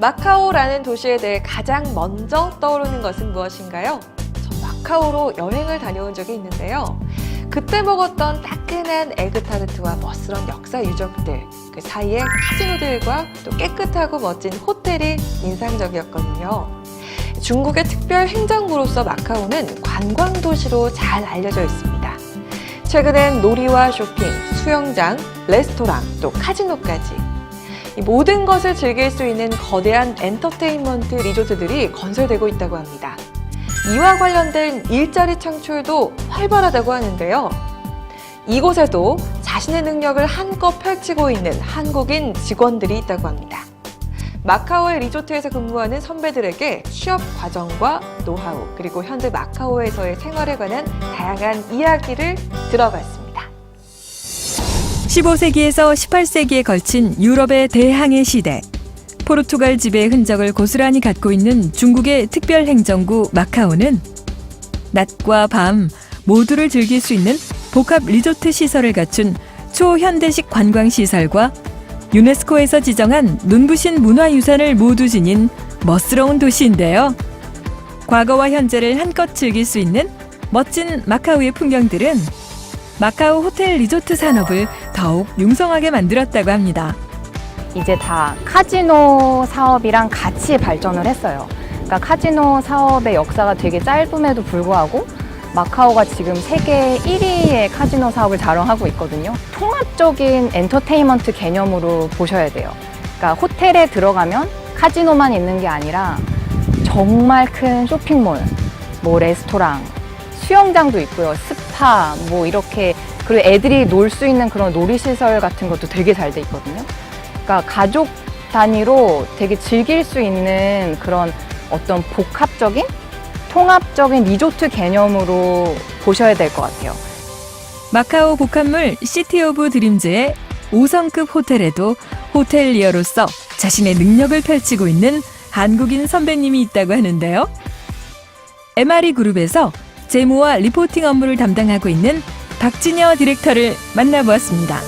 마카오라는 도시에 대해 가장 먼저 떠오르는 것은 무엇인가요? 전 마카오로 여행을 다녀온 적이 있는데요. 그때 먹었던 따끈한 에그타르트와 멋스러운 역사 유적들, 그 사이에 카지노들과 또 깨끗하고 멋진 호텔이 인상적이었거든요. 중국의 특별 행정부로서 마카오는 관광 도시로 잘 알려져 있습니다. 최근엔 놀이와 쇼핑, 수영장, 레스토랑, 또 카지노까지 이 모든 것을 즐길 수 있는 거대한 엔터테인먼트 리조트들이 건설되고 있다고 합니다. 이와 관련된 일자리 창출도 활발하다고 하는데요. 이곳에도 자신의 능력을 한껏 펼치고 있는 한국인 직원들이 있다고 합니다. 마카오의 리조트에서 근무하는 선배들에게 취업 과정과 노하우, 그리고 현재 마카오에서의 생활에 관한 다양한 이야기를 들어봤습니다. 15세기에서 18세기에 걸친 유럽의 대항해 시대. 포르투갈 지배의 흔적을 고스란히 갖고 있는 중국의 특별 행정구 마카오는 낮과 밤 모두를 즐길 수 있는 복합 리조트 시설을 갖춘 초현대식 관광시설과 유네스코에서 지정한 눈부신 문화유산을 모두 지닌 멋스러운 도시인데요. 과거와 현재를 한껏 즐길 수 있는 멋진 마카오의 풍경들은 마카오 호텔 리조트 산업을 더욱 융성하게 만들었다고 합니다. 이제 다 카지노 사업이랑 같이 발전을 했어요. 그러니까 카지노 사업의 역사가 되게 짧음에도 불구하고 마카오가 지금 세계 1위의 카지노 사업을 자랑하고 있거든요. 통합적인 엔터테인먼트 개념으로 보셔야 돼요. 그러니까 호텔에 들어가면 카지노만 있는 게 아니라 정말 큰 쇼핑몰, 뭐 레스토랑, 수영장도 있고요. 스파, 뭐 이렇게, 그리고 애들이 놀 수 있는 그런 놀이시설 같은 것도 되게 잘 돼 있거든요. 그러니까 가족 단위로 되게 즐길 수 있는 그런 어떤 복합적인 통합적인 리조트 개념으로 보셔야 될 것 같아요. 마카오 복합물 시티 오브 드림즈의 5성급 호텔에도 호텔리어로서 자신의 능력을 펼치고 있는 한국인 선배님이 있다고 하는데요. MRE 그룹에서 재무와 리포팅 업무를 담당하고 있는 박진여 디렉터를 만나보았습니다.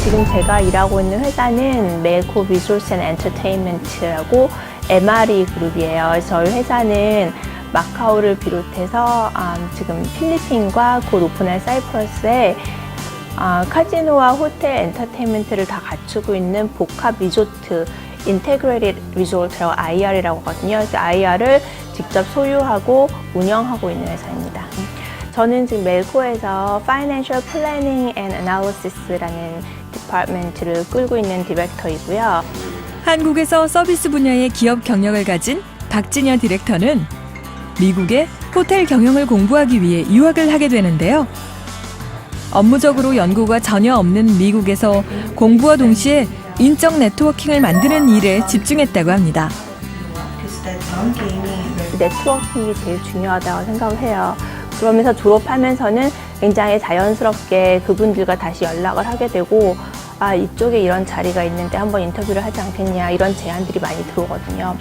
지금 제가 일하고 있는 회사는 멜코 리소스 앤 엔터테인먼트라고 MRE 그룹이에요. 저희 회사는 마카오를 비롯해서 지금 필리핀과 곧 오픈할 사이프러스에 카지노와 호텔 엔터테인먼트를 다 갖추고 있는 복합 리조트 인테그레이티드 리조트라고 IR이라고 하거든요. 그래서 IR을 직접 소유하고 운영하고 있는 회사입니다. 저는 지금 멜코에서 Financial Planning and Analysis라는 디파트먼트를 끌고 있는 디렉터이고요. 한국에서 서비스 분야의 기업 경력을 가진 박진여 디렉터는 미국의 호텔 경영을 공부하기 위해 유학을 하게 되는데요. 업무적으로 연고가 전혀 없는 미국에서 공부와 동시에 인적 네트워킹을 만드는 일에 집중했다고 합니다. 네트워킹이 제일 중요하다고 생각을 해요. 그러면서 졸업하면서는 굉장히 자연스럽게 그분들과 다시 연락을 하게 되고 이쪽에 이런 자리가 있는데 한번 인터뷰를 하지 않겠냐 이런 제안들이 많이 들어오거든요.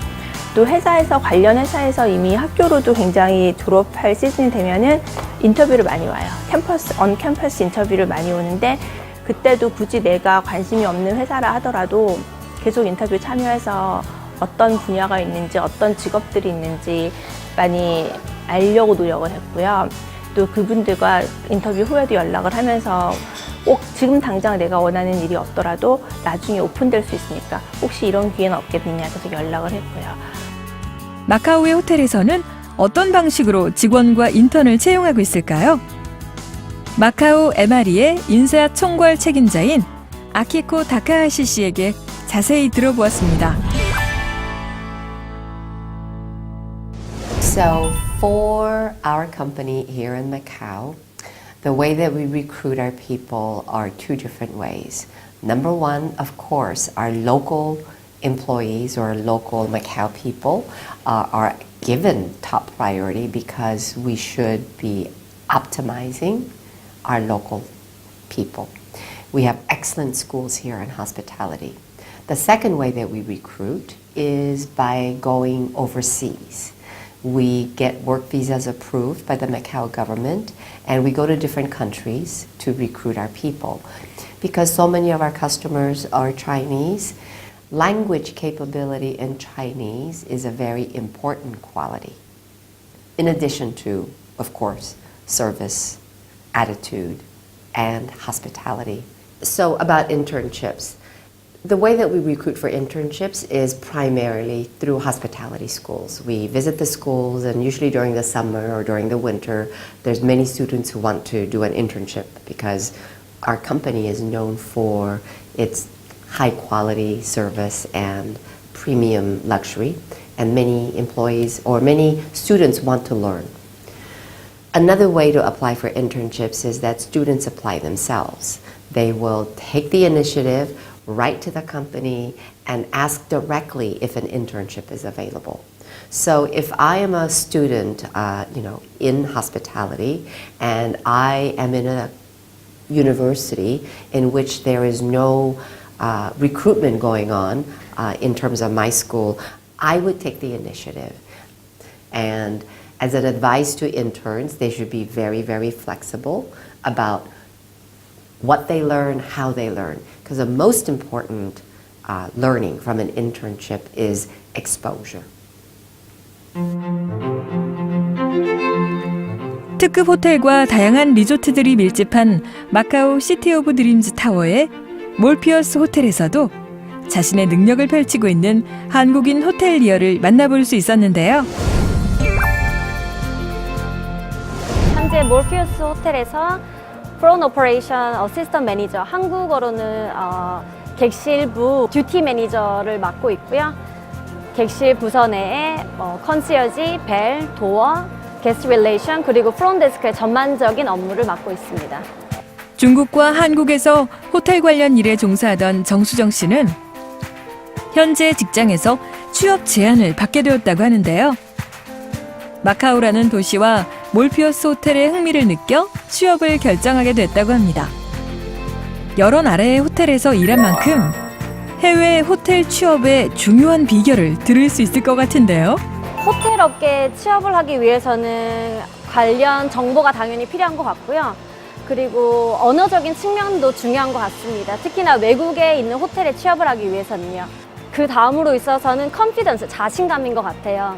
또 회사에서 관련 회사에서 이미 학교로도 굉장히 졸업할 시즌이 되면은 인터뷰를 많이 와요. 언캠퍼스 인터뷰를 많이 오는데 그때도 굳이 내가 관심이 없는 회사라 하더라도 계속 인터뷰 참여해서 어떤 분야가 있는지 어떤 직업들이 있는지 많이 알려고 노력을 했고요. 또 그분들과 인터뷰 후에도 연락을 하면서 꼭 지금 당장 내가 원하는 일이 없더라도 나중에 오픈될 수 있으니까 혹시 이런 기회는 없겠느냐 해서 연락을 했고요. 마카오의 호텔에서는 어떤 방식으로 직원과 인턴을 채용하고 있을까요? 마카오 MRE의 인사 총괄 책임자인 아키코 다카하시 씨에게 자세히 들어보았습니다. So for our company here in Macau, the way that we recruit our people are two different ways. Number one, of course, our local employees or local Macau people are given top priority because we should be optimizing our local people. We have excellent schools here in hospitality. The second way that we recruit is by going overseas. we get work visas approved by the Macau government, and we go to different countries to recruit our people. Because so many of our customers are Chinese, language capability in Chinese is a very important quality. In addition to, of course, service, attitude, and hospitality. So about internships. The way that we recruit for internships is primarily through hospitality schools. We visit the schools, and usually during the summer or during the winter, there's many students who want to do an internship because our company is known for its high quality service and premium luxury, and many employees or many students want to learn. Another way to apply for internships is that students apply themselves. They will take the initiative, write to the company, and ask directly if an internship is available. So if I am a student, in hospitality, and I am in a university in which there is no recruitment going on in terms of my school, I would take the initiative. And as an advice to interns, they should be very, very flexible about what they learn, how they learn. Because the most important learning from an internship is exposure. 특급 호텔과 다양한 리조트들이 밀집한 마카오 시티 오브 드림즈 타워의 몰피어스 호텔에서도 자신의 능력을 펼치고 있는 한국인 호텔리어를 만나볼 수 있었는데요. 현재 몰피어스 호텔에서 프론트 오퍼레이션 어시스턴트 매니저, 한국어로는 객실부 듀티 매니저를 맡고 있고요. 객실 부서 내에 컨시어지, 벨, 도어, 게스트 릴레이션 그리고 프론트 데스크의 전반적인 업무를 맡고 있습니다. 중국과 한국에서 호텔 관련 일에 종사하던 정수정 씨는 현재 직장에서 취업 제안을 받게 되었다고 하는데요. 마카오라는 도시와 몰피어스 호텔의 흥미를 느껴 취업을 결정하게 됐다고 합니다. 여러 나라의 호텔에서 일한 만큼 해외 호텔 취업의 중요한 비결을 들을 수 있을 것 같은데요. 호텔 업계에 취업을 하기 위해서는 관련 정보가 당연히 필요한 것 같고요. 그리고 언어적인 측면도 중요한 것 같습니다. 특히나 외국에 있는 호텔에 취업을 하기 위해서는요. 그 다음으로 있어서는 컨피던스, 자신감인 것 같아요.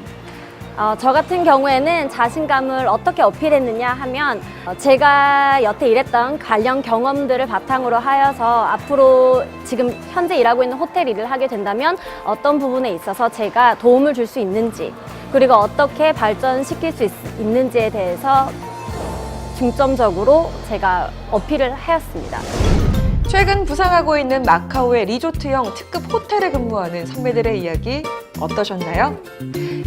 저 같은 경우에는 자신감을 어떻게 어필했느냐 하면 제가 여태 일했던 관련 경험들을 바탕으로 하여서 앞으로 지금 현재 일하고 있는 호텔 일을 하게 된다면 어떤 부분에 있어서 제가 도움을 줄 수 있는지 그리고 어떻게 발전시킬 수 있는지에 대해서 중점적으로 제가 어필을 하였습니다. 최근 부상하고 있는 마카오의 리조트형 특급 호텔에 근무하는 선배들의 이야기 어떠셨나요?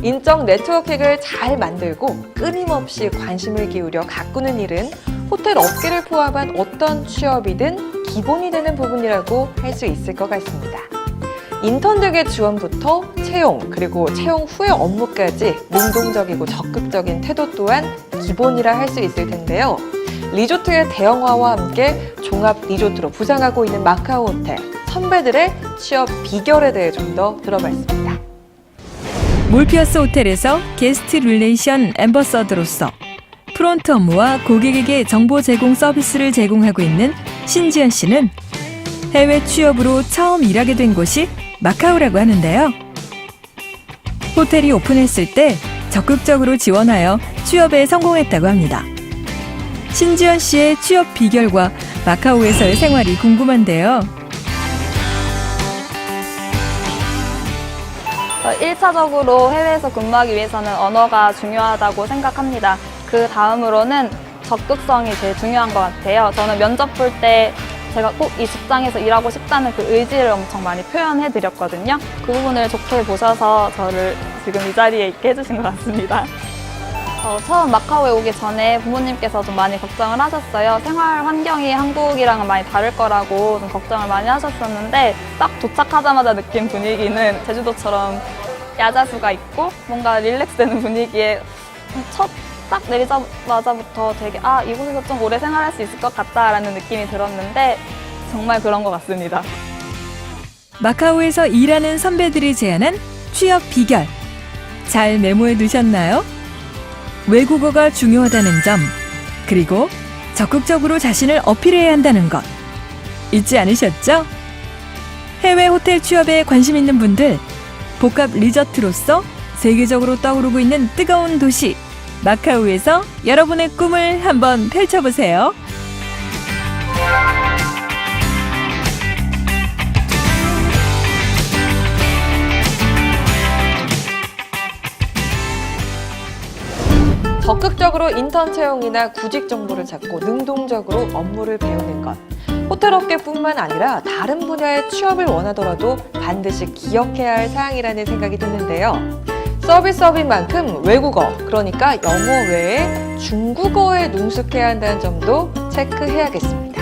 인적 네트워킹을 잘 만들고 끊임없이 관심을 기울여 가꾸는 일은 호텔 업계를 포함한 어떤 취업이든 기본이 되는 부분이라고 할 수 있을 것 같습니다. 인턴들의 지원부터 채용, 그리고 채용 후의 업무까지 능동적이고 적극적인 태도 또한 기본이라 할 수 있을 텐데요. 리조트의 대형화와 함께 종합 리조트로 부상하고 있는 마카오 호텔, 선배들의 취업 비결에 대해 좀 더 들어봤습니다. 몰피어스 호텔에서 게스트 릴레이션 앰버서더로서 프론트 업무와 고객에게 정보 제공 서비스를 제공하고 있는 신지연 씨는 해외 취업으로 처음 일하게 된 곳이 마카오라고 하는데요. 호텔이 오픈했을 때 적극적으로 지원하여 취업에 성공했다고 합니다. 신지연 씨의 취업 비결과 마카오에서의 생활이 궁금한데요. 1차적으로 해외에서 근무하기 위해서는 언어가 중요하다고 생각합니다. 그 다음으로는 적극성이 제일 중요한 것 같아요. 저는 면접 볼 때 제가 꼭 이 직장에서 일하고 싶다는 그 의지를 엄청 많이 표현해 드렸거든요. 그 부분을 좋게 보셔서 저를 지금 이 자리에 있게 해주신 것 같습니다. 처음 마카오에 오기 전에 부모님께서 좀 많이 걱정을 하셨어요. 생활 환경이 한국이랑은 많이 다를 거라고 좀 걱정을 많이 하셨었는데 딱 도착하자마자 느낀 분위기는 제주도처럼 야자수가 있고 뭔가 릴렉스되는 분위기에 딱 내리자마자부터 되게 이곳에서 좀 오래 생활할 수 있을 것 같다라는 느낌이 들었는데 정말 그런 것 같습니다. 마카오에서 일하는 선배들이 제안한 취업 비결 잘 메모해 두셨나요? 외국어가 중요하다는 점, 그리고 적극적으로 자신을 어필해야 한다는 것 잊지 않으셨죠? 해외 호텔 취업에 관심 있는 분들, 복합 리조트로서 세계적으로 떠오르고 있는 뜨거운 도시 마카오에서 여러분의 꿈을 한번 펼쳐보세요. 적극적으로 인턴 채용이나 구직 정보를 찾고 능동적으로 업무를 배우는 것. 호텔 업계뿐만 아니라 다른 분야의 취업을 원하더라도 반드시 기억해야 할 사항이라는 생각이 드는데요. 서비스업인 만큼 외국어, 그러니까 영어 외에 중국어에 능숙해야 한다는 점도 체크해야겠습니다.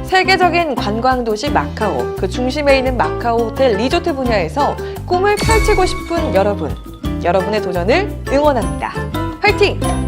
세계적인 관광도시 마카오, 그 중심에 있는 마카오 호텔 리조트 분야에서 꿈을 펼치고 싶은 여러분, 여러분의 도전을 응원합니다. 화이팅!